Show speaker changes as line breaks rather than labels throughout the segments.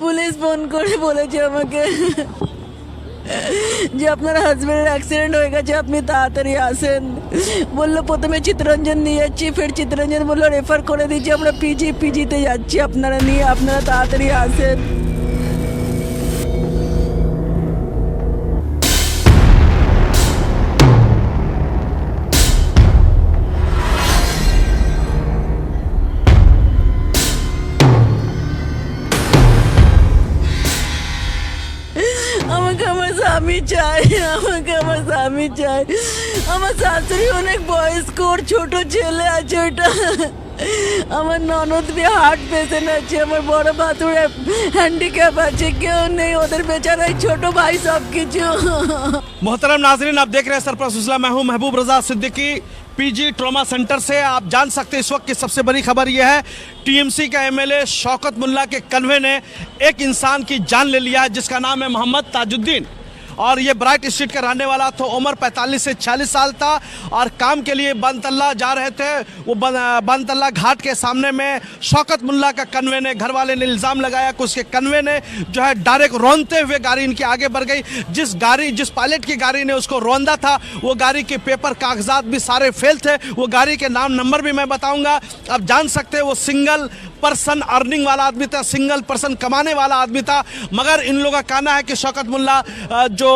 Police phone করে বলেছে আমাকে যে আপনার হাজবেন্ডের অ্যাক্সিডেন্ট হয়ে গেছে, আপনি তাড়াতাড়ি আসেন। বললো প্রথমে চিত্তরঞ্জন নিয়ে যাচ্ছি, ফের চিত্তরঞ্জন বললো রেফার করে দিচ্ছি, আমরা পিজিতে যাচ্ছি, আপনারা নিয়ে আপনারা তাড়াতাড়ি আসেন। আমাকে আমার স্বামী চাই, আমাকে আমার স্বামী চাই। আমার শাশুড়ি অনেক বয়স্ক, ওর ছোট ছেলে আছে, ওইটা আমার ননদ भी হার্ট পেশেন্ট আছে, আমার বড় ভাতুরে হ্যান্ডিক্যাপ আছে, কেউ নেই, ওদের বেচারাই ছোট ভাই সব কিছু।
मोहतरम नाजरीन, आप देख रहे हैं सरपरस्त उजला, मैं हूं महबूब रजा सिद्दीकी पीजी ट्रॉमा सेंटर से। आप जान सकते हैं इस वक्त की सबसे बड़ी खबर यह है, टीएमसी का एमएलए शौकत मुल्ला के कन्वे ने एक इंसान की जान ले लिया है जिसका नाम है मोहम्मद ताजुद्दीन, और ये ब्राइट स्ट्रीट का रहने वाला था। उम्र 45 से 46 साल था और काम के लिए बनतल्ला जा रहे थे। वो बनतल्ला घाट के सामने में शौकत मुल्ला का कन्वे ने, घर वाले ने इल्ज़ाम लगाया कि उसके कन्वे ने जो है डायरेक्ट रौंदते हुए गाड़ी इनकी आगे बढ़ गई। जिस पायलट की गाड़ी ने उसको रौंदा था वो गाड़ी के पेपर कागजात भी सारे फेल थे। वो गाड़ी के नाम नंबर भी मैं बताऊंगा। अब जान सकते हैं वो सिंगल पर्सन अर्निंग वाला आदमी था, सिंगल पर्सन कमाने वाला आदमी था। मगर इन लोगों का कहना है कि शौकत मुल्ला जो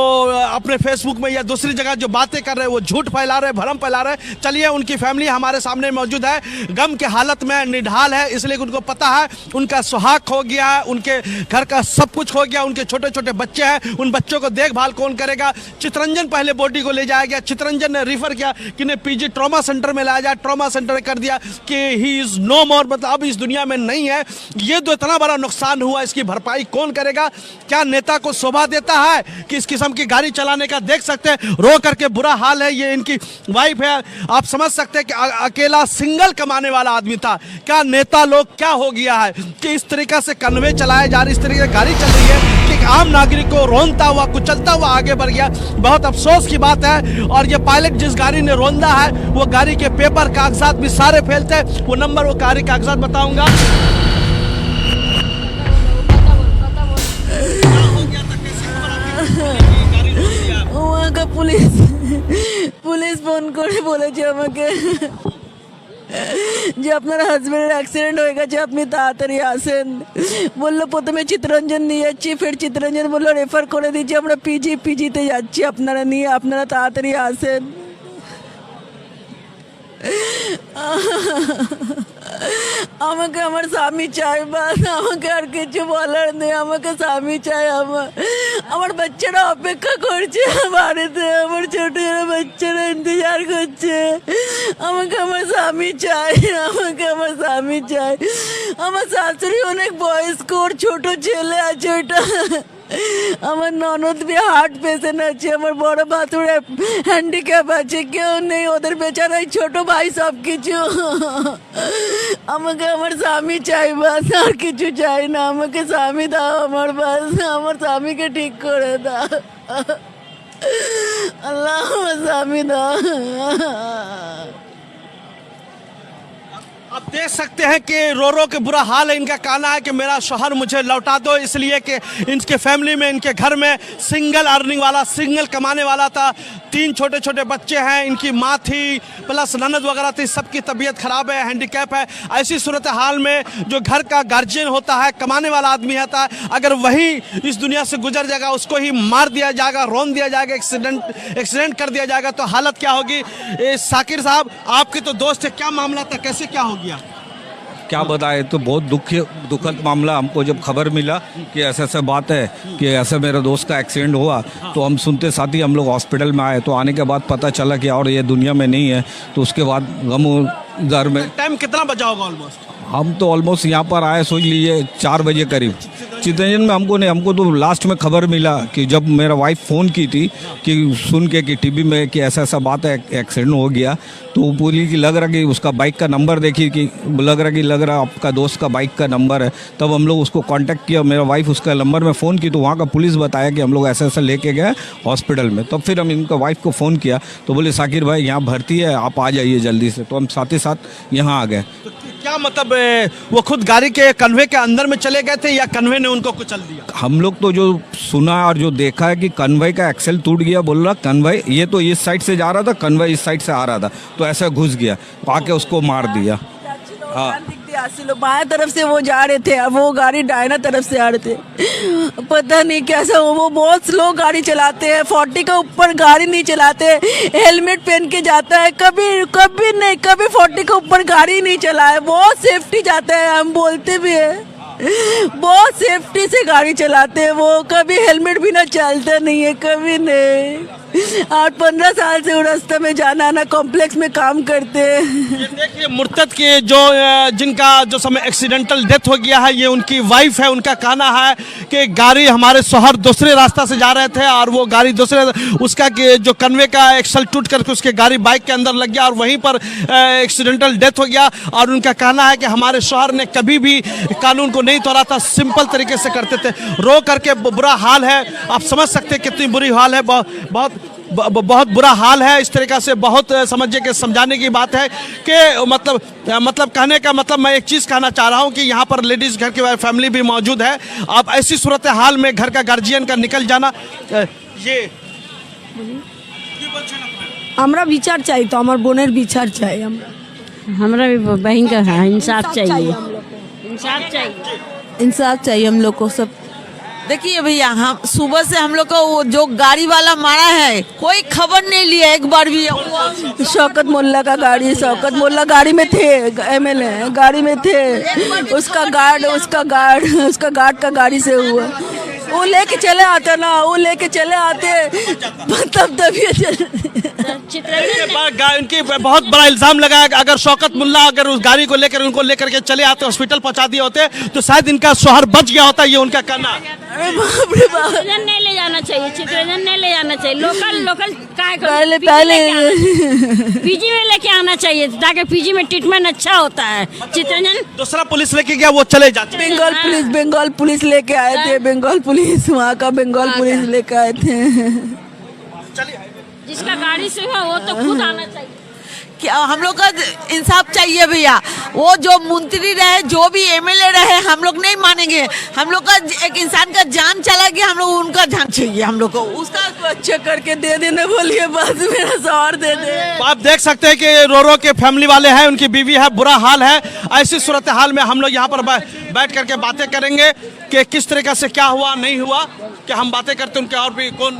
अपने फेसबुक में या दूसरी जगह जो बातें कर रहे हैं वो झूठ फैला रहे, भरम फैला रहे। चलिए, उनकी फैमिली हमारे सामने मौजूद है, गम के हालत में निढाल है, इसलिए उनको पता है उनका सुहाग खो गया है, उनके घर का सब कुछ खो गया, उनके छोटे छोटे बच्चे हैं, उन बच्चों को देखभाल कौन करेगा। चित्तरंजन पहले बॉडी को ले जाया गया, चित्तरंजन ने रिफर किया कि इन्हें पीजी ट्रॉमा सेंटर में लाया जाए। ट्रॉमा सेंटर ने कर दिया कि ही इज़ नो मोर, मतलब अब इस दुनिया में नहीं है। ये तो इतना बड़ा नुकसान हुआ, इसकी भरपाई कौन करेगा? क्या नेता को शोभा देता है कि इस किस्म की गाड़ी चलाने का? देख सकते हैं रो करके बुरा हाल है। ये इनकी वाइफ है, आप समझ सकते हैं कि अकेला सिंगल कमाने वाला आदमी था। क्या नेता लोग क्या हो गया है कि इस तरीके से कन्वे चलाए जा रही, इस तरीके से गाड़ी चल रही है कि आम नागरिक को रोनता हुआ कुचलता हुआ आगे बढ़ गया। बहुत अफसोस की बात है। और ये पायलट जिस गाड़ी ने रोंदा है वो गाड़ी के पेपर कागजात भी सारे फेल थे। वो नंबर, वो गाड़ी कागजात बताऊंगा।
वहाँ का পুলিশ ফোন করে বলেছে আমাকে যে আপনার হাজবেন্ডের অ্যাক্সিডেন্ট হয়ে গেছে, আপনি তাড়াতাড়ি আসেন। বললো প্রথমে চিত্তরঞ্জন নিয়ে যাচ্ছি, ফের চিত্তরঞ্জন বললো রেফার করে দিচ্ছি, আমরা পিজিতে যাচ্ছি, আপনারা নিয়ে আপনারা তাড়াতাড়ি আসেন। আমাকে আমার স্বামী চাই, বাস, আমাকে আর কিছু বলার নেই। আমাকে স্বামী চাই। আমার বাচ্চারা অপেক্ষা করছে বাড়িতে, আমার ছোট ছোট বাচ্চারা ইন্তজার করছে। আমাকে আমার স্বামী চাই, আমাকে আমার স্বামী চাই। আমার শাশুড়ি অনেক বয়স্ক, ওর ছোট ছেলে আছে, ওইটা আমার ননদ भी হার্ট পেশেন্ট আছে, আমার বড় ভাতুরে হ্যান্ডিক্যাপ আছে, কেউ নেই, ওদের বেচারাই ছোট ভাই সব কিছু। আমাকে আমার স্বামী চাই, বাস, আর কিছু চাই না। আমাকে স্বামী দাও আমার, বাস, আমার স্বামীকে ঠিক করে দাও। আল্লাহ, আমার স্বামী দাও।
आप देख सकते हैं कि रो रो के बुरा हाल है। इनका कहना है कि मेरा शौहर मुझे लौटा दो, इसलिए कि इनके फैमिली में, इनके घर में सिंगल अर्निंग वाला, सिंगल कमाने वाला था। 3 छोटे छोटे बच्चे हैं, इनकी माँ थी, प्लस ननद वगैरह थी, सबकी तबीयत ख़राब है, हैंडीकैप है। ऐसी सूरत हाल में जो घर का गार्जियन होता है, कमाने वाला आदमी होता है, अगर वही इस दुनिया से गुजर जाएगा, उसको ही मार दिया जाएगा, रौंद दिया जाएगा, एक्सीडेंट कर दिया जाएगा, तो हालत क्या होगी? साकिर साहब, आपके तो दोस्त है, क्या मामला था, कैसे क्या हो गया?
क्या बताए, तो बहुत दुखद मामला। हमको जब खबर मिला कि ऐसा ऐसा बात है कि ऐसा मेरे दोस्त का एक्सीडेंट हुआ, तो हम सुनते साथ ही हम लोग हॉस्पिटल में आए। तो आने के बाद पता चला कि और ये दुनिया में नहीं है। तो उसके बाद गम घर में।
टाइम कितना बजा होगा ऑलमोस्ट?
हम तो ऑलमोस्ट यहाँ पर आए, सोच लीजिए 4 बजे करीब। चित्तरंजन में हमको तो लास्ट में खबर मिला कि जब मेरा वाइफ फ़ोन की थी कि सुन के कि टीवी में कि ऐसा ऐसा बात है, एक्सीडेंट हो गया। तो पूरी की लग रहा कि उसका बाइक का नंबर देखी कि लग रहा आपका दोस्त का बाइक का नंबर है। तब हम लोग उसको कांटेक्ट किया, मेरा वाइफ उसका नंबर में फ़ोन की, तो वहाँ का पुलिस बताया कि हम लोग ऐसा ऐसा लेके गए हॉस्पिटल में। तब फिर हम इनका वाइफ को फ़ोन किया तो बोले साकिर भाई यहाँ भर्ती है, आप आ जाइए जल्दी से। तो हम साथ ही साथ यहाँ आ गए।
तो क्या क्या मतलब वो खुद गाड़ी के कन्वे के अंदर में चले गए थे या कन्वे ने उनको कुचल दिया?
हम लोग तो जो सुना और जो देखा है कि कन्वे का एक्सेल टूट गया, बोल रहा कन्वे ये तो इस साइड से जा रहा था, कन्वे इस साइड से आ रहा था, तो ऐसा घुस गया, आके उसको मार दिया।
बाएं तरफ से वो जा रहे थे, अब वो गाड़ी दाहिना तरफ से आ रहे थे, पता नहीं कैसा। वो बहुत स्लो गाड़ी चलाते हैं, 40 का ऊपर गाड़ी नहीं चलाते, हेलमेट पहन के जाता है, कभी कभी नहीं, कभी 40 का ऊपर गाड़ी नहीं चलाए, बहुत सेफ्टी जाता है, हम बोलते भी है, बहुत सेफ्टी से गाड़ी चलाते हैं वो, कभी हेलमेट भी ना चलता नहीं है, कभी नहीं। 8-15 साल से वो रास्ते में जाना आना कॉम्प्लेक्स में काम करते हैं।
ये देखिए मुर्तद के जो जिनका जो समय एक्सीडेंटल डेथ हो गया है, ये उनकी वाइफ है। उनका कहना है कि गाड़ी हमारे शोहर दूसरे रास्ता से जा रहे थे और वो गाड़ी दूसरे उसका जो कन्वे का एक्सल टूट करके उसके गाड़ी बाइक के अंदर लग गया और वहीं पर एक्सीडेंटल डेथ हो गया। और उनका कहना है कि हमारे शोहर ने कभी भी कानून को नहीं तोड़ा था, सिंपल तरीके से करते थे, रो करके बुरा हाल है। आप समझ सकते हैं कितनी बुरी हाल है, बहुत बुरा हाल है। इस तरीक़ा से बहुत समझिए कि समझाने की बात है कि मतलब कहने का मतलब मैं एक चीज़ कहना चाह रहा हूँ कि यहाँ पर लेडीज़ घर की फैमिली भी मौजूद है। अब ऐसी सूरत हाल में घर का गार्जियन का निकल जाना ये
আমরা বিচার চাই তো, আমার বোনের বিচার চাই।
हमरा भी बहन का है, इंसाफ चाहिए, इंसाफ चाहिए,
इंसाफ चाहिए हम लोग को सब।
देखिए भैया, हम सुबह से हम लोग को वो जो गाड़ी वाला मारा है कोई खबर नहीं लिया एक बार भी। शौकत मोल्ला का गाड़ी, शौकत मोल्ला गाड़ी में थे, एमएलए गाड़ी में थे, उसका गार्ड का गाड़ी से हुआ। वो लेके चले आते ना, वो लेके चले आते तभी
उनकी बहुत बड़ा इल्जाम लगा है। अगर शौकत मुल्ला अगर उस गाड़ी को लेकर उनको लेकर के चले आते, हॉस्पिटल पहुंचा दिए होते तो शायद इनका शौहर बच गया होता, ये उनका कहना।
चित्ररंजन नहीं ले जाना चाहिए, चित्ररंजन नहीं ले जाना चाहिए, लोकल
पहले
पीजी में लेके आना चाहिए ताकि पीजी में ट्रीटमेंट अच्छा होता है। चित्ररंजन
दूसरा पुलिस लेके गया, वो चले जाते।
बंगाल पुलिस लेके आए थे, बंगाल पुलिस, वहाँ का बंगाल पुलिस लेके आए थे।
जिसका गाड़ी से हुआ वो तो खुद आना चाहिए।
क्या हम लोग का इंसाफ चाहिए भैया। वो जो मंत्री रहे, जो भी एमएलए रहे, हम लोग नहीं मानेंगे। हम लोग का एक इंसान का जान चला गया, हम लोग उनका जान चाहिए। हम लोग को उसका अच्छा करके दे देना, बोलिए बस मेरा सवार दे दे।
आप देख सकते हैं कि रो के फैमिली वाले हैं, उनकी बीवी है, बुरा हाल है। ऐसी सूरत हाल में हम लोग यहाँ पर बैठ करके बातें करेंगे कि किस तरीके से क्या हुआ नहीं हुआ, कि हम बातें करते उनके और भी कौन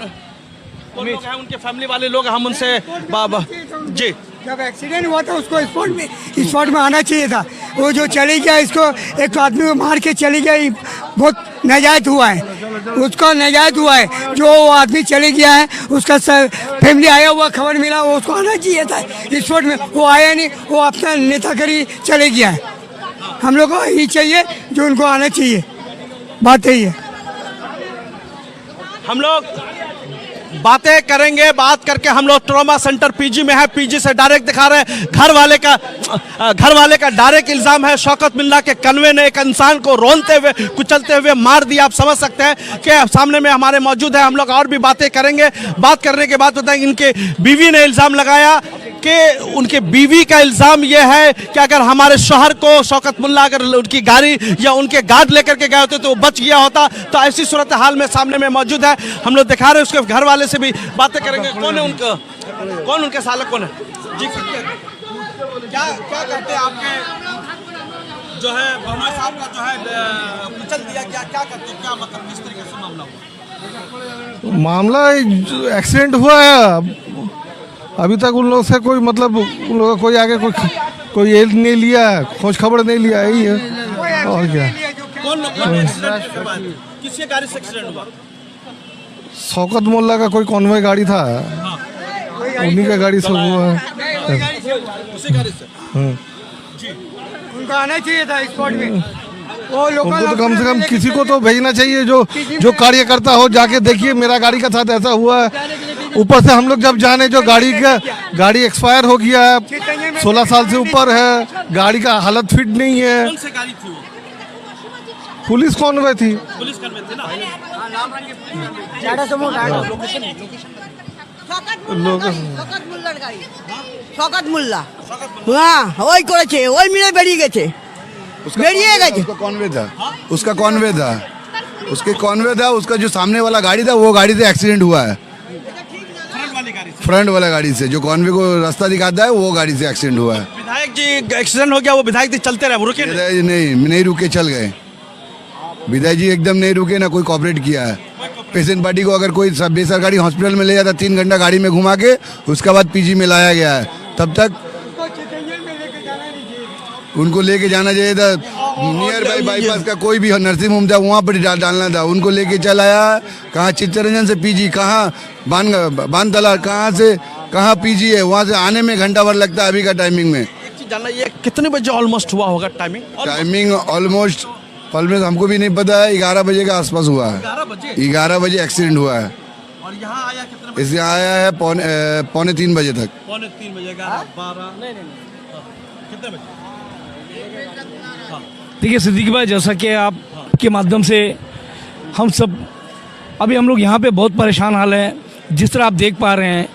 लोग हैं, उनके फैमिली वाले लोग, हम उनसे जी।
जब एक्सीडेंट हुआ था उसको स्पॉट में आना चाहिए था। वो जो चली गया, इसको एक आदमी को मार के चली गई, बहुत नाजायज हुआ है, उसका नाजायज हुआ है। जो वो आदमी चले गया है, उसका फैमिली आया हुआ, खबर मिला, वो उसको आना चाहिए था स्पॉट में, वो आया नहीं, वो अपना नेतागिरी चले गया है। हम लोग को यही चाहिए जो उनको आना चाहिए, बात यही है।
हम लोग बातें करेंगे, बात करके हम लोग ट्रॉमा सेंटर पीजी में है, पीजी से डायरेक्ट दिखा रहे हैं। घर वाले का डायरेक्ट इल्जाम है शौकत मुल्ला के कन्वे ने एक इंसान को रोनते हुए कुचलते हुए मार दिया। आप समझ सकते हैं कि सामने में हमारे मौजूद है। हम लोग और भी बातें करेंगे। बात करने के बाद बताएंगे, इनके बीवी ने इल्जाम लगाया कि उनके बीवी का इल्जाम यह है कि अगर हमारे शौहर को शौकत मुल्ला अगर उनकी गाड़ी या उनके गार्ड लेकर के गए होते तो वो बच गया होता। तो ऐसी सूरत हाल में सामने में मौजूद है। हम लोग दिखा रहे हैं, उसके घर वाले से भी बातें करेंगे। कौन उनके सालक कौन है जी? क्या कहते हैं आपके जो है भवना साहब का जो है कुचल दिया, क्या करते हैं, क्या मतलब किस तरीके से मामला हुआ?
मामला एक्सीडेंट हुआ है। अभी तक उन लोग से कोई मतलब उन लोगों का कोई आगे कोई एल नहीं लिया, खोज खबर नहीं लिया, यही है और क्या।
किसके गाड़ी से एक्सीडेंट हुआ?
शौकत मोल्ला का कोई कॉन्वॉय गाड़ी था, उन्हीं का गाड़ी से हुआ है।
उसी गाड़ी से
उनको आना चाहिए था स्पॉट में। वो
उनको तो कम से कम किसी को तो भेजना चाहिए जो कार्यकर्ता हो, जाके देखिए मेरा गाड़ी का साथ ऐसा हुआ है। ऊपर से हम लोग जब जाने जो गाड़ी एक्सपायर हो गया है, 16 साल से ऊपर है, गाड़ी का हालत फिट नहीं है।
कौन सी गाड़ी थी वो?
पुलिस कॉन्वॉय थी।
पुलिस कन्वे थी ना?
শওকত মোল্লা, হ্যাঁ ওই করেছে, ওই মিলে বেরিয়ে গেছে।
बैठिएगा जी।
उसका कॉन्वे था, उसका कॉन्वे था, उसके कॉन्वे था, उसका जो सामने वाला गाड़ी था वो गाड़ी से एक्सीडेंट हुआ है, फ्रंट वाला गाड़ी से, जो कॉन्वे को रास्ता दिखाता है वो गाड़ी से एक्सीडेंट हुआ है।
विधायक जी एक्सीडेंट हो गया, वो विधायक जी चलते रहे, वो रुके नहीं।
विधायक जी नहीं रुके, चल गए। विधायक जी एकदम नहीं रुके, ना कोई कॉपरेट किया है। पेशेंट पार्टी को अगर कोई बेसरकारी हॉस्पिटल में ले जाता 3 घंटा गाड़ी में घुमा के, उसके बाद पीजी में लाया गया है, तब तक उनको लेके जाना चाहिए था। नियर बाई बाईपास का कोई भी नर्सिंग होम था वहाँ पर डालना था, उनको लेके चल आया। कहाँ चित्तरंजन से पीजी, कहाँ बानतला, कहाँ से कहाँ पीजी है, वहाँ से आने में घंटा भर लगता है अभी का टाइमिंग में।
जानना ये कितने बजे ऑलमोस्ट हुआ होगा
टाइमिंग ऑलमोस्ट हमको भी नहीं पता है, 11 बजे के आसपास हुआ है। 11 बजे एक्सीडेंट हुआ है।
और यहाँ आया कितने
इससे आया है पौने 3 बजे तक।
पौने 3 बजे, 12 कितने बजे?
देखिए सिद्दीकी भाई, जैसा कि आपके माध्यम से हम सब अभी हम लोग यहाँ पे बहुत परेशान हाल है। जिस तरह आप देख पा रहे हैं,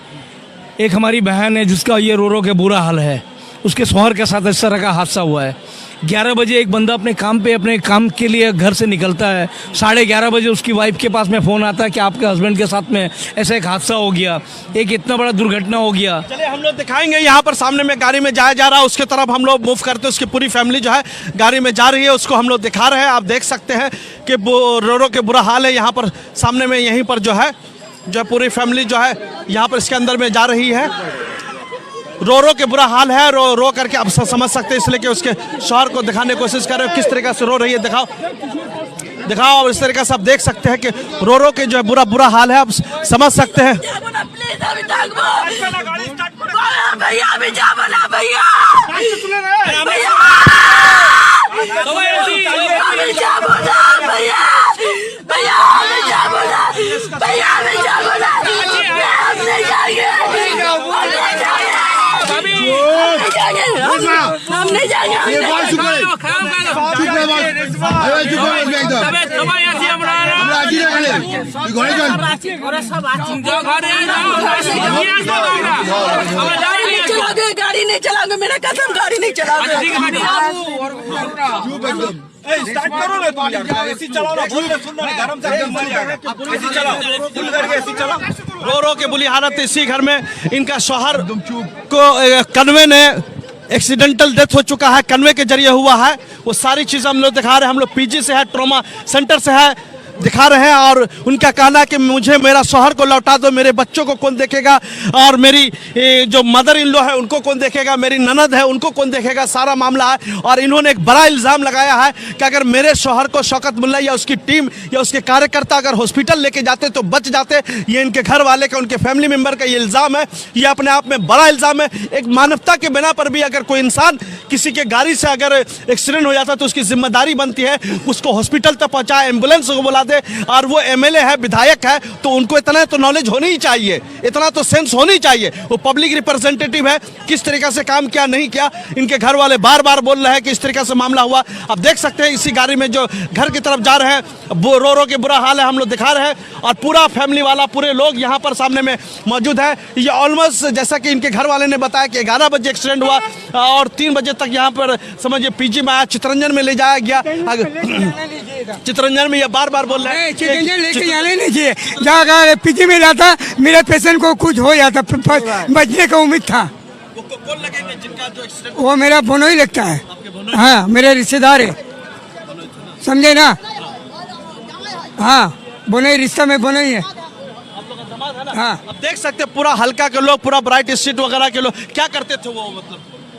एक हमारी बहन है जिसका ये रो के बुरा हाल है, उसके शौहर के साथ इस तरह का हादसा हुआ है। 11 बजे एक बंदा अपने काम के लिए घर से निकलता है, 11:30 बजे उसकी वाइफ के पास में फ़ोन आता है कि आपके हस्बैंड के साथ में ऐसा एक हादसा हो गया, एक इतना बड़ा दुर्घटना हो गया।
चलिए हम लोग दिखाएंगे, यहाँ पर सामने में गाड़ी में जाया जा रहा है, उसके तरफ हम लोग मूव करते हैं। उसकी पूरी फैमिली जो है गाड़ी में जा रही है, उसको हम लोग दिखा रहे हैं। आप देख सकते हैं कि रो के बुरा हाल है। यहाँ पर सामने में यहीं पर जो है पूरी फैमिली जो है यहाँ पर इसके अंदर में जा रही है। रो के बुरा हाल है, रो करके आप समझ सकते हैं, इसलिए कि उसके शौहर को दिखाने की कोशिश कर रहे हो किस तरीके से रो रही है। दिखाओ और इस तरीके से आप देख सकते हैं कि रो के जो है बुरा हाल है, आप समझ सकते हैं।
हम नहीं जाएंगे। गाड़ी नहीं चलाओगे, मेरा कसम गाड़ी नहीं चलाओगे।
रो के बुरी हालत। इसी घर में इनका शौहर को कन्वे ने एक्सीडेंटल डेथ हो चुका है, कन्वे के जरिए हुआ है। वो सारी चीज़ हम लोग दिखा रहे हैं। हम लोग पीजी से है, ट्रॉमा सेंटर से है, दिखा रहे हैं। और उनका कहना है कि मुझे मेरा शौहर को लौटा दो, मेरे बच्चों को कौन देखेगा, और मेरी जो मदर इन लॉ है उनको कौन देखेगा, मेरी ननद है उनको कौन देखेगा, सारा मामला है। और इन्होंने एक बड़ा इल्ज़ाम लगाया है कि अगर मेरे शौहर को शौकत मुल्ला या उसकी टीम या उसके कार्यकर्ता अगर हॉस्पिटल लेके जाते तो बच जाते। ये इनके घर वाले का, उनके फैमिली मेम्बर का ये इल्ज़ाम है। ये अपने आप में बड़ा इल्ज़ाम है। एक मानवता के बिना पर भी अगर कोई इंसान किसी के गाड़ी से अगर एक्सीडेंट हो जाता तो उसकी जिम्मेदारी बनती है उसको हॉस्पिटल तक पहुँचाए, एम्बुलेंस को बुला दे। और वो एमएलए है, विधायक है, तो उनको इतना तो नॉलेज होनी ही चाहिए, इतना तो सेंस होनी चाहिए। वो पब्लिक रिप्रेजेंटेटिव है, किस तरीके से काम किया नहीं किया। इनके घर वाले बार बार बोल रहे हैं कि इस तरीके से मामला हुआ। आप देख सकते हैं इसी गाड़ी में जो घर की तरफ जा रहे हैं, वो रो के बुरा हाल है, हम लोग दिखा रहे हैं। और पूरा फैमिली वाला, पूरे लोग यहाँ पर सामने में मौजूद है। ये ऑलमोस्ट जैसा कि इनके घर वाले ने बताया कि 11 बजे एक्सीडेंट हुआ और 3 बजे तक यहाँ पर समझिए पीजी में आया, चित्तरंजन में ले जाया गया। चित्तरंजन में ये बार बार बोल रहे हैं
लेके जाने नहीं चाहिए। जहाँ पीजी में जाता मेरे पेशेंट को कुछ हो जाता, बचने का उम्मीद था।
कौन लगेंगे जिनका जो एक्सीडेंट?
वो मेरा बोनो ही लगता है। हाँ, मेरे रिश्तेदार है, समझे ना। हाँ, बोनो ही, रिश्ता में बोनो ही है। हाँ,
अब देख सकते हैं पूरा हल्का के लोग, पूरा ब्राइट स्ट्रीट वगैरह के लोग क्या करते थे वो, मतलब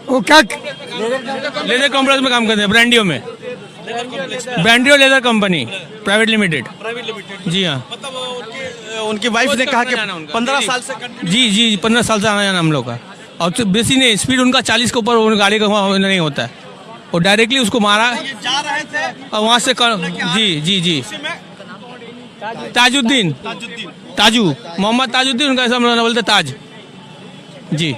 वो क्या
लेदर कॉम्प्लेक्स में काम करते हैं, ब्रांडियो में, ब्रांडियो लेदर कंपनी प्राइवेट लिमिटेड। जी हाँ,
मतलब उनकी वाइफ ने कहा कि 15 साल से
जी 15 साल से आना जाना हम लोग का। और तो बेसी नहीं, स्पीड उनका 40 के ऊपर गाड़ी का नहीं होता है। वो डायरेक्टली उसको मारा
जा रहे थे
और वहाँ से जी ताजुद्दीन, मोहम्मद ताजुद्दीन, उनका ऐसा बोलते ताज जी।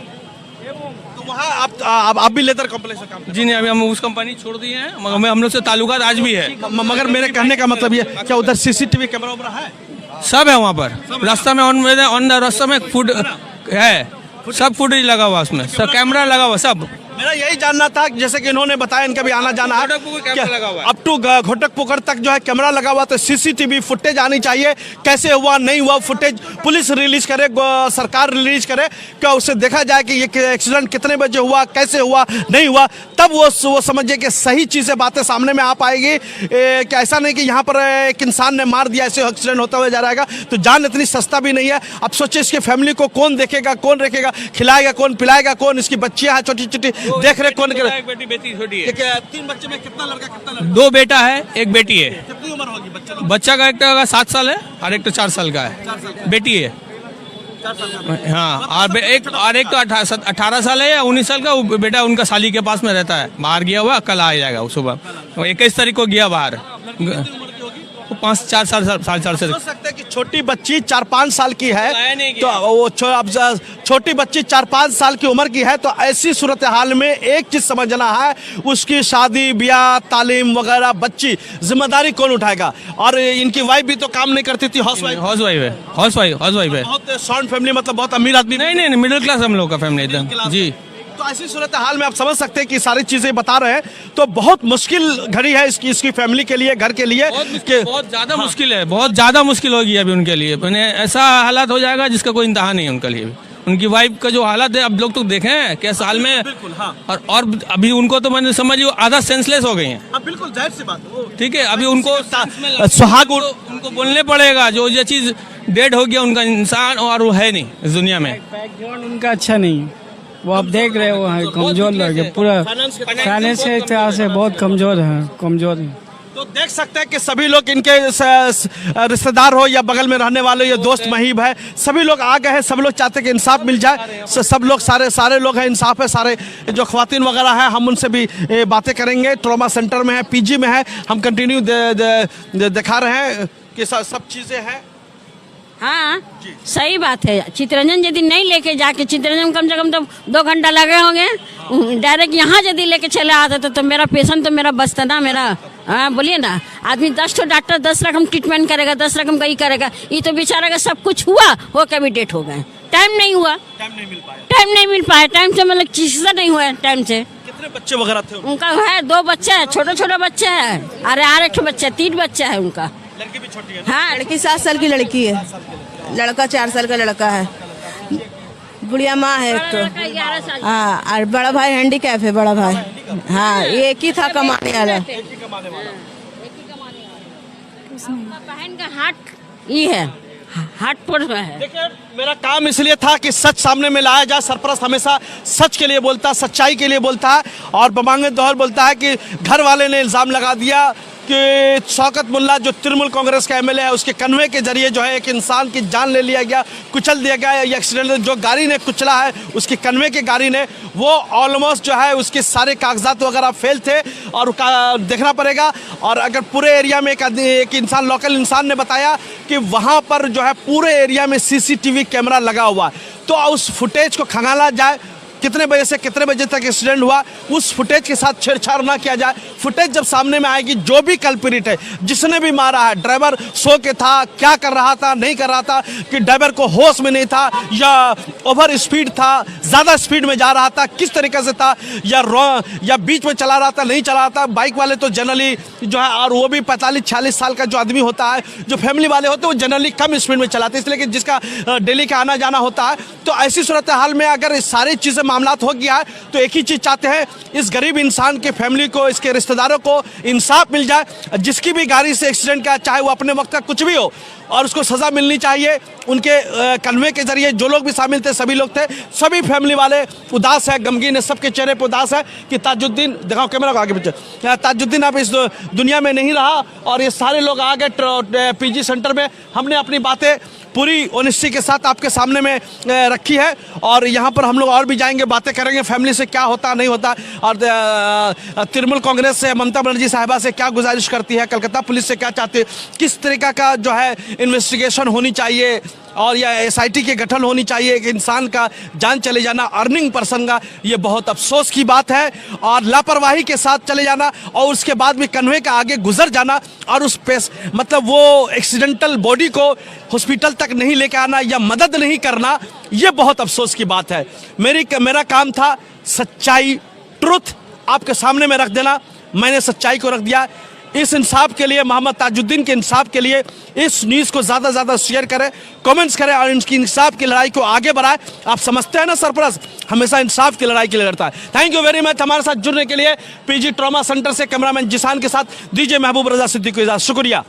तो वहाँ आप भी लेदर कंपनी से काम करते?
जी नहीं, अभी हम उस कंपनी छोड़ दिए हैं, मगर हम लोग से ताल्लुकात आज भी है।
मगर मेरे कहने का मतलब ये, क्या उधर सीसीटीवी कैमरा वैमरा है?
सब है वहाँ पर, रास्ता में ऑन रास्ता में फूड है, सब फुटेज लगा हुआ उसमें, सब कैमरा लगा हुआ सब।
मेरा यही जानना था कि जैसे कि इन्होंने बताया इनका भी आना जाना है अप टू घोटकपुकुर तक जो है कैमरा लगा हुआ, तो सीसीटीवी फुटेज आनी चाहिए, कैसे हुआ नहीं हुआ फुटेज पुलिस रिलीज करे, सरकार रिलीज करे, क्या उससे देखा जाए कि ये एक्सीडेंट कितने बजे हुआ, कैसे हुआ नहीं हुआ, तब वो समझे कि सही चीज़ें बातें सामने में आ पाएगी। कि ऐसा नहीं कि यहाँ पर एक इंसान ने मार दिया ऐसे एक्सीडेंट होता हुआ जा रहेगा, तो जान इतनी सस्ता भी नहीं है। अब सोचिए इसके फैमिली को कौन देखेगा, कौन रखेगा, खिलाएगा कौन, पिलाएगा कौन, इसकी बच्चियाँ हैं छोटी छोटी, देख रहे कौन करे।
बेटी छोटी है।
3 बच्चे में कितना लड़का कितना लड़का?
2 बेटा है, 1 बेटी है।
कितनी उम्र होगी बच्चा?
बच्चा का एक का 7 साल है और एक तो 4 साल का है, बेटी है। हाँ, और एक तो 18 साल है या 19 साल का, वो बेटा उनका साली के पास में रहता है, बाहर गया हुआ, कल आ जाएगा वो सुबह, 21 तारीख को गया बाहर। 5-4 साल से
सोच सकते हैं कि छोटी बच्ची 4-5 साल की है, तो वो छोटी बच्ची 4-5 साल की उम्र की है, तो ऐसी सूरत हाल में एक चीज समझना है, उसकी शादी ब्याह तालीम वगैरह बच्ची जिम्मेदारी कौन उठाएगा। और इनकी वाइफ भी तो काम नहीं करती थी, हाउस वाइफ है। बहुत सॉन्ड फैमिली, मतलब बहुत अमीर आदमी
नहीं, मिडिल क्लास हम लोग का फैमिली एकदम जी।
तो ऐसी सूरत हाल में आप समझ सकते हैं कि सारी चीजें बता रहे हैं, तो बहुत मुश्किल घड़ी है इसकी फैमिली के लिए, घर के लिए,
बहुत ज्यादा मुश्किल है, बहुत ज्यादा मुश्किल होगी अभी उनके लिए। ऐसा हालात हो जाएगा जिसका कोई इंतहा नहीं है उनके लिए। उनकी वाइफ का जो हालत है, अब लोग तो देखे हैं क्या साल में, और अभी उनको तो मैंने समझिए आधा सेंसलेस हो गई हैं।
बिल्कुल जाहिर सी बात,
ठीक है, अभी उनको
सुहाग
उनको बोलने पड़ेगा, जो ये चीज डेड हो गया उनका इंसान, और वो है नहीं इस दुनिया में।
बैकग्राउंड उनका अच्छा नहीं, वो आप देख रहे हो कमजोर लोग है, पूरा फाइनेंस के तरह से बहुत कमजोर है।
तो देख सकते हैं कि सभी लोग इनके रिश्तेदार हो या बगल में रहने वाले या दोस्त महीब है, सभी लोग आ गए हैं, सब लोग चाहते हैं कि इंसाफ मिल जाए। सब लोग सारे लोग हैं, इंसाफ है, सारे जो ख्वातीन वगैरह है, हम उनसे भी बातें करेंगे। ट्रॉमा सेंटर में है, पीजी में है, हम कंटिन्यू दिखा रहे हैं कि सब चीज़ें हैं।
हाँ सही बात है। चितरंजन यदि नहीं लेके जाके, चितरंजन कम से कम तो 2 घंटा लगे होंगे, डायरेक्ट यहाँ यदि लेके चले आते तो मेरा पेशेंट तो मेरा बचता ना मेरा। हाँ बोलिए ना, आदमी 10 डॉक्टर 10 रकम ट्रीटमेंट करेगा, 10 रकम का ही करेगा, ये तो बेचारा का सब कुछ हुआ हो के भी डेट हो गए, टाइम नहीं हुआ, टाइम नहीं मिल पाया, टाइम से मतलब चिकित्सा नहीं हुआ टाइम से।
कितने बच्चे वगैरह थे
उनका? है 2 बच्चे हैं, छोटे बच्चे हैं, अरे 1 बच्चा, 3 बच्चा है उनका।
लड़की भी छोटी है?
हाँ, लड़की 7 साल की लड़की है, लड़का 4 साल का लड़का है, बुढ़िया माँ है एक तो। हाँ, और बड़ा भाई हैंडीकैप है, बड़ा भाई। हाँ, एक ही था कमाने वाला।
बहन का हार्ट ये है, हार्ट पर है।
देखिए, मेरा काम इसलिए था कि सच सामने में लाया जाए। सरपरस्त हमेशा सच के लिए बोलता है, सच्चाई के लिए बोलता है, और बमांगे दौर बोलता है कि घर वाले ने इल्ज़ाम लगा दिया कि शौकत मुल्ला जो तृणमूल कांग्रेस का एमएलए है, उसके कन्वे के जरिए जो है एक इंसान की जान ले लिया गया, कुचल दिया गया। ये एक्सीडेंट जो गाड़ी ने कुचला है, उसकी कन्वे की गाड़ी ने, वो ऑलमोस्ट जो है उसके सारे कागजात वगैरह फेल थे, और देखना पड़ेगा। और अगर पूरे एरिया में एक इंसान, लोकल इंसान ने बताया कि वहाँ पर जो है पूरे एरिया में सीसीटीवी कैमरा लगा हुआ है, तो उस फुटेज को खंगाला जाए, कितने बजे से कितने बजे तक एक्सीडेंट हुआ, उस फुटेज के साथ छेड़छाड़ ना किया जाए। फुटेज जब सामने में आएगी, जो भी कल्प्रिट है, जिसने भी मारा है, ड्राइवर सो के था, क्या कर रहा था, नहीं कर रहा था, कि ड्राइवर को होश में नहीं था, या ओवर स्पीड था, ज़्यादा स्पीड में जा रहा था, किस तरीके से था, या बीच में चला रहा था, नहीं चला रहा था। बाइक वाले तो जनरली जो है, और वो भी 45-46 साल का जो आदमी होता है, जो फैमिली वाले होते हैं, वो जनरली कम स्पीड में चलाते हैं, इसलिए कि जिसका डेली का आना जाना होता है। तो ऐसी सूरत हाल में अगर सारी चीज़ें मामलात हो गया है, तो एक ही चीज़ चाहते हैं, इस गरीब इंसान के फैमिली को, इसके रिश्तेदारों को इंसाफ मिल जाए। जिसकी भी गाड़ी से एक्सीडेंट का, चाहे वो अपने वक्त का कुछ भी हो, और उसको सज़ा मिलनी चाहिए। उनके कन्वे के जरिए जो लोग भी शामिल थे, सभी लोग थे, सभी फैमिली वाले उदास है, गमगीन है, सबके चेहरे पर उदास है कि ताजुद्दीन, दिखाओ कैमरा को आगे पीछे, ताजुद्दीन अब इस दुनिया में नहीं रहा। और ये सारे लोग आ गए पीजी सेंटर में। हमने अपनी बातें पूरी ऑनेस्टी के साथ आपके सामने में रखी है, और यहाँ पर हम लोग और भी जाएंगे, बातें करेंगे फैमिली से, क्या होता नहीं होता, और तृणमूल कांग्रेस से ममता बनर्जी साहिबा से क्या गुजारिश करती है, कलकत्ता पुलिस से क्या चाहती है, किस तरीका का जो है इन्वेस्टिगेशन होनी चाहिए, और या एसआईटी के गठन होनी चाहिए। एक इंसान का जान चले जाना, अर्निंग पर्सन का, ये बहुत अफसोस की बात है, और लापरवाही के साथ चले जाना, और उसके बाद भी कन्वे का आगे गुजर जाना, और उस मतलब वो एक्सीडेंटल बॉडी को हॉस्पिटल तक नहीं लेके आना या मदद नहीं करना, ये बहुत अफसोस की बात है। मेरा काम था सच्चाई ट्रुथ आपके सामने में रख देना, मैंने सच्चाई को रख दिया। इस इंसाफ के लिए, मोहम्मद ताजुद्दीन के इंसाफ के लिए इस न्यूज़ को ज़्यादा से ज़्यादा शेयर करें, कमेंट्स करें और इनकी इंसाफ की लड़ाई को आगे बढ़ाएं। आप समझते हैं ना, सरपरस्त हमेशा इंसाफ की लड़ाई के लिए लड़ता है। थैंक यू वेरी मच हमारे साथ जुड़ने के लिए। पीजी ट्रॉमा सेंटर से कैमरामैन जिसान के साथ दीजिए महबूब रजा सिद्दीकी को इजाज़त। शुक्रिया।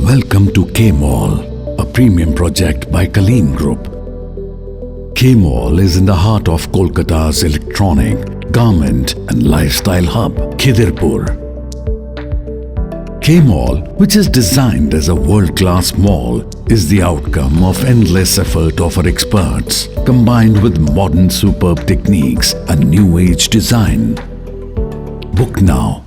Welcome to K-Mall, a premium project by Kaleen Group. K-Mall is in the heart of Kolkata's electronic, garment and lifestyle hub, Khidirpur. K-Mall, which is designed as a world-class mall, is the outcome of endless effort of our experts, combined with modern superb techniques and new age design. Book now